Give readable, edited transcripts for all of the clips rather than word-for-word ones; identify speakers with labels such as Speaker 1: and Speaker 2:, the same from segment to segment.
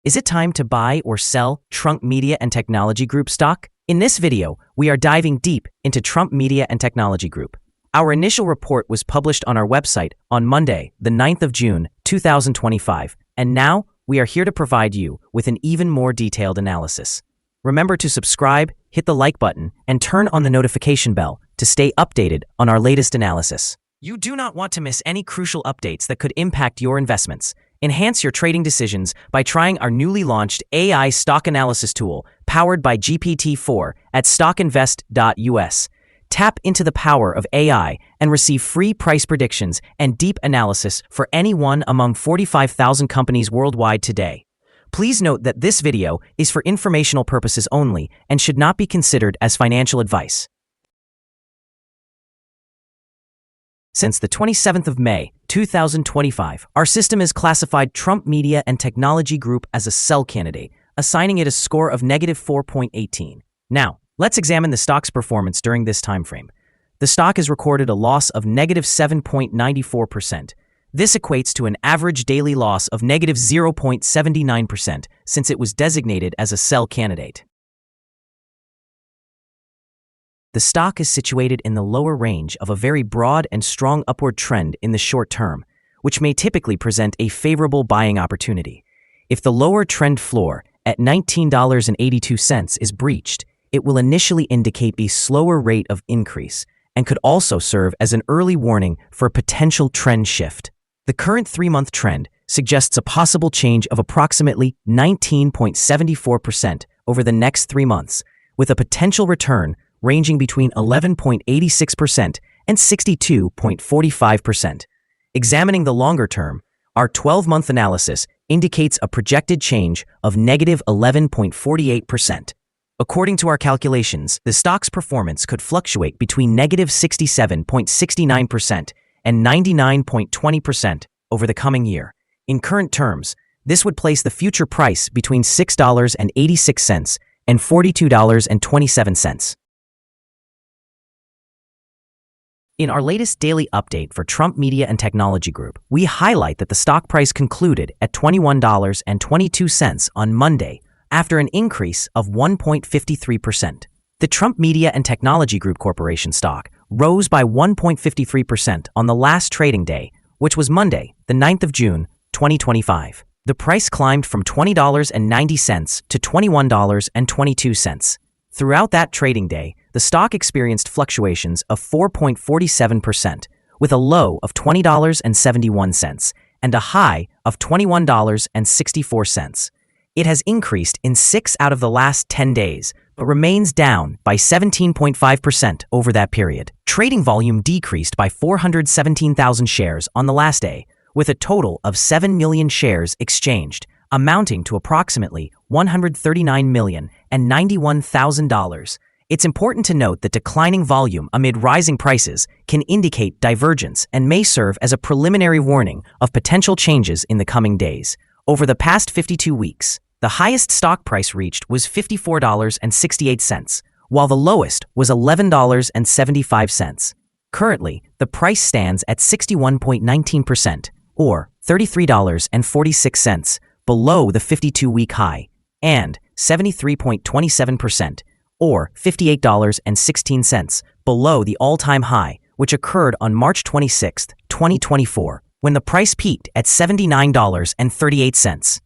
Speaker 1: Is it time to buy or sell Trump Media and Technology Group stock? In this video, we are diving deep into Trump Media and Technology Group. Our initial report was published on our website on Monday, the 9th of June, 2025, and now we are here to provide you with an even more detailed analysis. Remember to subscribe, hit the like button, and turn on the notification bell to stay updated on our latest analysis. You do not want to miss any crucial updates that could impact your investments. Enhance your trading decisions by trying our newly launched AI stock analysis tool powered by GPT-4 at StockInvest.us. Tap into the power of AI and receive free price predictions and deep analysis for any one among 45,000 companies worldwide today. Please note that this video is for informational purposes only and should not be considered as financial advice. Since the 27th of May, 2025, our system has classified Trump Media and Technology Group as a sell candidate, assigning it a score of -4.18. Now, let's examine the stock's performance during this time frame. The stock has recorded a loss of -7.94%. This equates to an average daily loss of -0.79% since it was designated as a sell candidate. The stock is situated in the lower range of a very broad and strong upward trend in the short term, which may typically present a favorable buying opportunity. If the lower trend floor at $19.82 is breached, it will initially indicate a slower rate of increase and could also serve as an early warning for a potential trend shift. The current 3-month trend suggests a possible change of approximately 19.74% over the next 3 months, with a potential return ranging between 11.86% and 62.45%. Examining the longer term, our 12-month analysis indicates a projected change of -11.48%. According to our calculations, the stock's performance could fluctuate between -67.69% and 99.20% over the coming year. In current terms, this would place the future price between $6.86 and $42.27. In our latest daily update for Trump Media and Technology Group, we highlight that the stock price concluded at $21.22 on Monday after an increase of 1.53%. The Trump Media and Technology Group Corporation stock rose by 1.53% on the last trading day, which was Monday, the 9th of June, 2025. The price climbed from $20.90 to $21.22. Throughout that trading day, the stock experienced fluctuations of 4.47%, with a low of $20.71 and a high of $21.64. It has increased in 6 out of the last 10 days, but remains down by 17.5% over that period. Trading volume decreased by 417,000 shares on the last day, with a total of 7 million shares exchanged, amounting to approximately $139,091,000. It's important to note that declining volume amid rising prices can indicate divergence and may serve as a preliminary warning of potential changes in the coming days. Over the past 52 weeks, the highest stock price reached was $54.68, while the lowest was $11.75. Currently, the price stands at 61.19%, or $33.46, below the 52-week high, and 73.27%, or $58.16, below the all-time high, which occurred on March 26, 2024, when the price peaked at $79.38.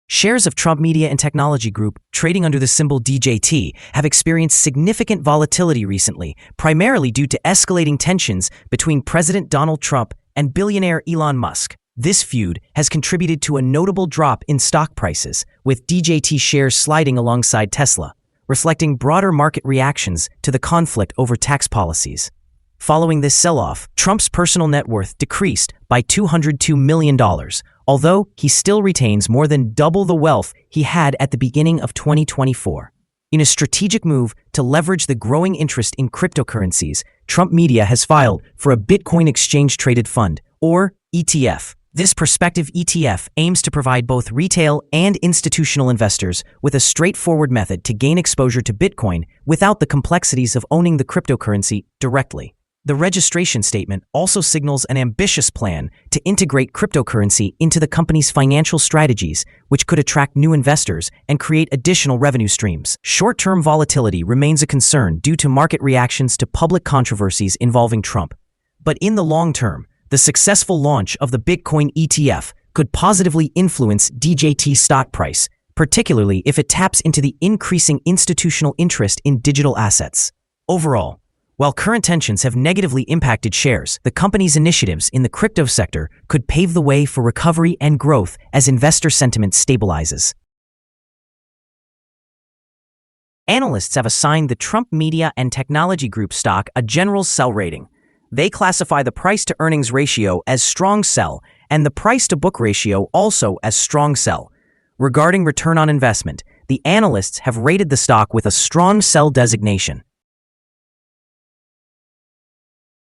Speaker 1: Shares of Trump Media and Technology Group, trading under the symbol DJT, have experienced significant volatility recently, primarily due to escalating tensions between President Donald Trump and billionaire Elon Musk. This feud has contributed to a notable drop in stock prices, with DJT shares sliding alongside Tesla, reflecting broader market reactions to the conflict over tax policies. Following this sell-off, Trump's personal net worth decreased by $202 million, although he still retains more than double the wealth he had at the beginning of 2024. In a strategic move to leverage the growing interest in cryptocurrencies, Trump Media has filed for a Bitcoin exchange-traded fund, or ETF. This prospective ETF aims to provide both retail and institutional investors with a straightforward method to gain exposure to Bitcoin without the complexities of owning the cryptocurrency directly. The registration statement also signals an ambitious plan to integrate cryptocurrency into the company's financial strategies, which could attract new investors and create additional revenue streams. Short-term volatility remains a concern due to market reactions to public controversies involving Trump. But in the long term, the successful launch of the Bitcoin ETF could positively influence DJT's stock price, particularly if it taps into the increasing institutional interest in digital assets. Overall, while current tensions have negatively impacted shares, the company's initiatives in the crypto sector could pave the way for recovery and growth as investor sentiment stabilizes. Analysts have assigned the Trump Media and Technology Group stock a general sell rating. They classify the price-to-earnings ratio as strong sell and the price-to-book ratio also as strong sell. Regarding return on investment, the analysts have rated the stock with a strong sell designation.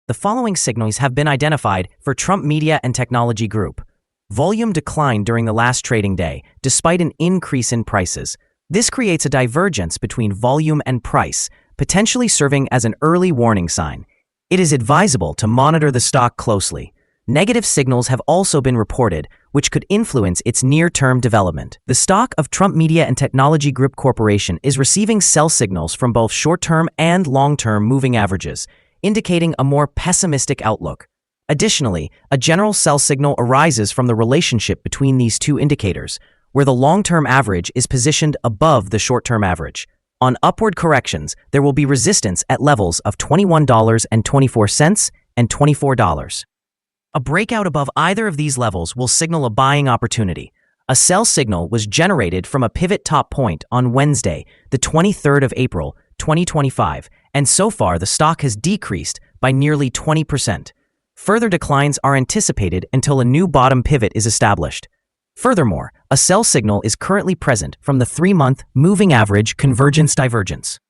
Speaker 1: The following signals have been identified for Trump Media and Technology Group. Volume declined during the last trading day, despite an increase in prices. This creates a divergence between volume and price, potentially serving as an early warning sign. It is advisable to monitor the stock closely. Negative signals have also been reported, which could influence its near-term development. The stock of Trump Media and Technology Group Corporation is receiving sell signals from both short-term and long-term moving averages, indicating a more pessimistic outlook. Additionally, a general sell signal arises from the relationship between these two indicators, where the long-term average is positioned above the short-term average. On upward corrections, there will be resistance at levels of $21.24 and $24. A breakout above either of these levels will signal a buying opportunity. A sell signal was generated from a pivot top point on Wednesday, the 23rd of April, 2025, and so far the stock has decreased by nearly 20%. Further declines are anticipated until a new bottom pivot is established. Furthermore, a sell signal is currently present from the 3-month moving average convergence divergence.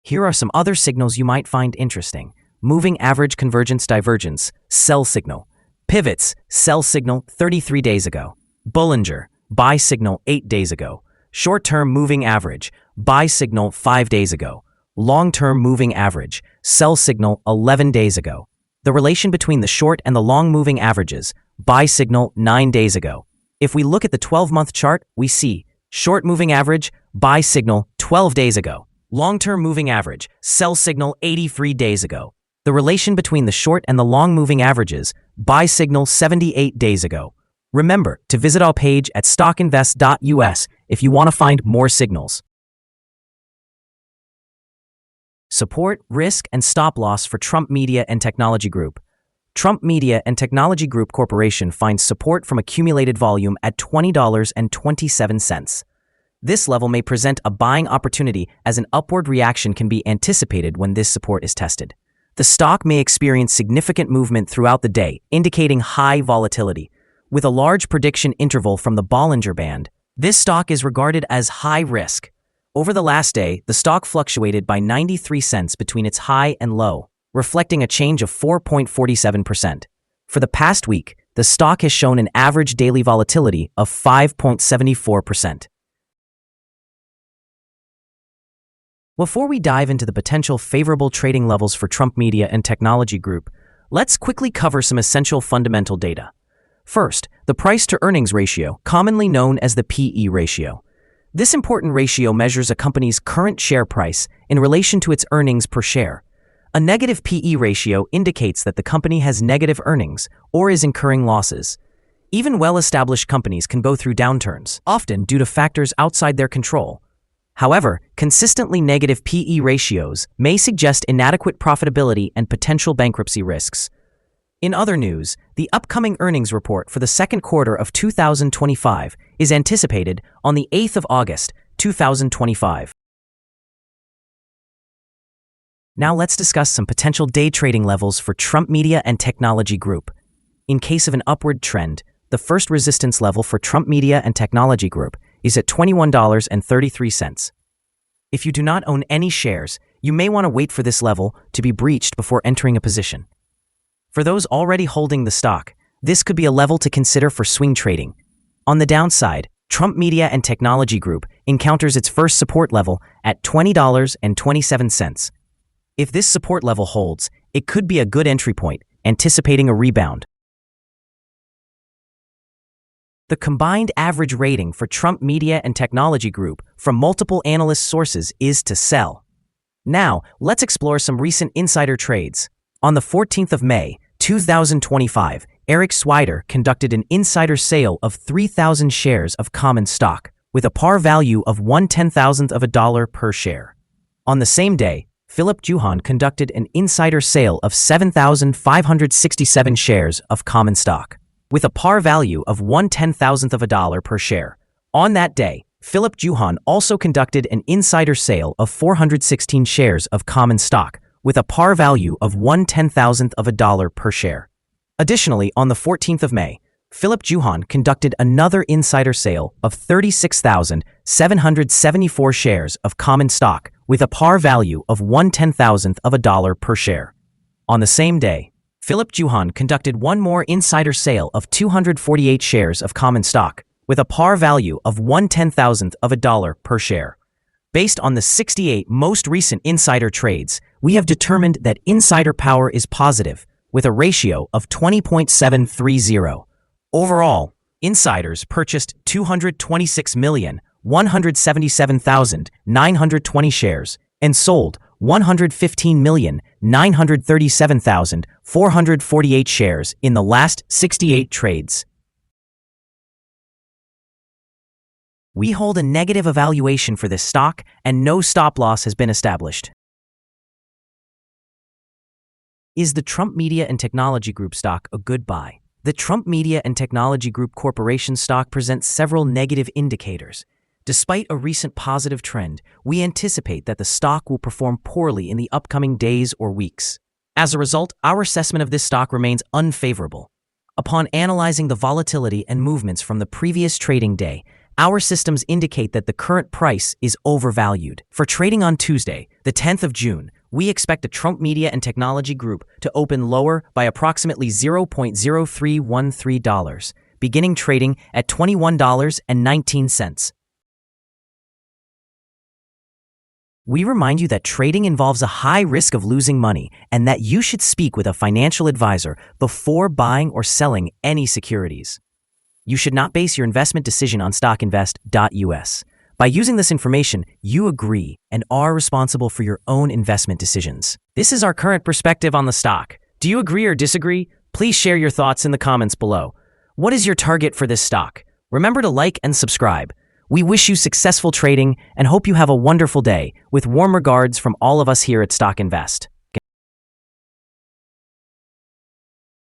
Speaker 1: Here are some other signals you might find interesting. Moving average convergence divergence, sell signal. Pivots, sell signal 33 days ago. Bollinger, buy signal 8 days ago. Short-term moving average, buy signal 5 days ago. Long-term moving average, sell signal 11 days ago. The relation between the short and the long moving averages, buy signal 9 days ago. If we look at the 12-month chart, we see short moving average, buy signal 12 days ago. Long-term moving average, sell signal 83 days ago. The relation between the short and the long moving averages, buy signal 78 days ago. Remember to visit our page at StockInvest.us if you want to find more signals. Support, risk, and stop loss for Trump Media and Technology Group. Trump Media and Technology Group Corporation finds support from accumulated volume at $20.27. This level may present a buying opportunity as an upward reaction can be anticipated when this support is tested. The stock may experience significant movement throughout the day, indicating high volatility. With a large prediction interval from the Bollinger Band, this stock is regarded as high risk. Over the last day, the stock fluctuated by 93 cents between its high and low, reflecting a change of 4.47%. For the past week, the stock has shown an average daily volatility of 5.74%. Before we dive into the potential favorable trading levels for Trump Media and Technology Group, let's quickly cover some essential fundamental data. First, the price-to-earnings ratio, commonly known as the PE ratio. This important ratio measures a company's current share price in relation to its earnings per share. A negative PE ratio indicates that the company has negative earnings or is incurring losses. Even well-established companies can go through downturns, often due to factors outside their control. However, consistently negative PE ratios may suggest inadequate profitability and potential bankruptcy risks. In other news, the upcoming earnings report for the second quarter of 2025 is anticipated on the 8th of August, 2025. Now let's discuss some potential day trading levels for Trump Media and Technology Group. In case of an upward trend, the first resistance level for Trump Media and Technology Group is at $21.33. If you do not own any shares, you may want to wait for this level to be breached before entering a position. For those already holding the stock, this could be a level to consider for swing trading. On the downside, Trump Media and Technology Group encounters its first support level at $20.27. If this support level holds, it could be a good entry point, anticipating a rebound. The combined average rating for Trump Media and Technology Group from multiple analyst sources is to sell. Now, let's explore some recent insider trades. On the 14th of May, 2025, Eric Swider conducted an insider sale of 3,000 shares of common stock, with a par value of $0.01 per share. On the same day, Philip Juhan conducted an insider sale of 7,567 shares of common stock, with a par value of $0.01 per share. On that day, Philip Juhan also conducted an insider sale of 416 shares of common stock, with a par value of $0.01 per share. Additionally, on the 14th of May, Philip Juhan conducted another insider sale of 36,774 shares of common stock, with a par value of $0.01 per share. On the same day, Philip Juhan conducted one more insider sale of 248 shares of common stock, with a par value of $0.01 per share. Based on the 68 most recent insider trades, we have determined that insider power is positive, with a ratio of 20.730. Overall, insiders purchased 226,177,920 shares and sold 115,937,448 shares in the last 68 trades. We hold a negative evaluation for this stock, and no stop loss has been established. Is the Trump Media and Technology Group stock a good buy? The Trump Media and Technology Group Corporation stock presents several negative indicators. Despite a recent positive trend, we anticipate that the stock will perform poorly in the upcoming days or weeks. As a result, our assessment of this stock remains unfavorable. Upon analyzing the volatility and movements from the previous trading day, our systems indicate that the current price is overvalued. For trading on Tuesday, the 10th of June, we expect the Trump Media and Technology Group to open lower by approximately $0.0313, beginning trading at $21.19. We remind you that trading involves a high risk of losing money and that you should speak with a financial advisor before buying or selling any securities. You should not base your investment decision on StockInvest.us. By using this information, you agree and are responsible for your own investment decisions. This is our current perspective on the stock. Do you agree or disagree? Please share your thoughts in the comments below. What is your target for this stock? Remember to like and subscribe. We wish you successful trading and hope you have a wonderful day, with warm regards from all of us here at Stock Invest.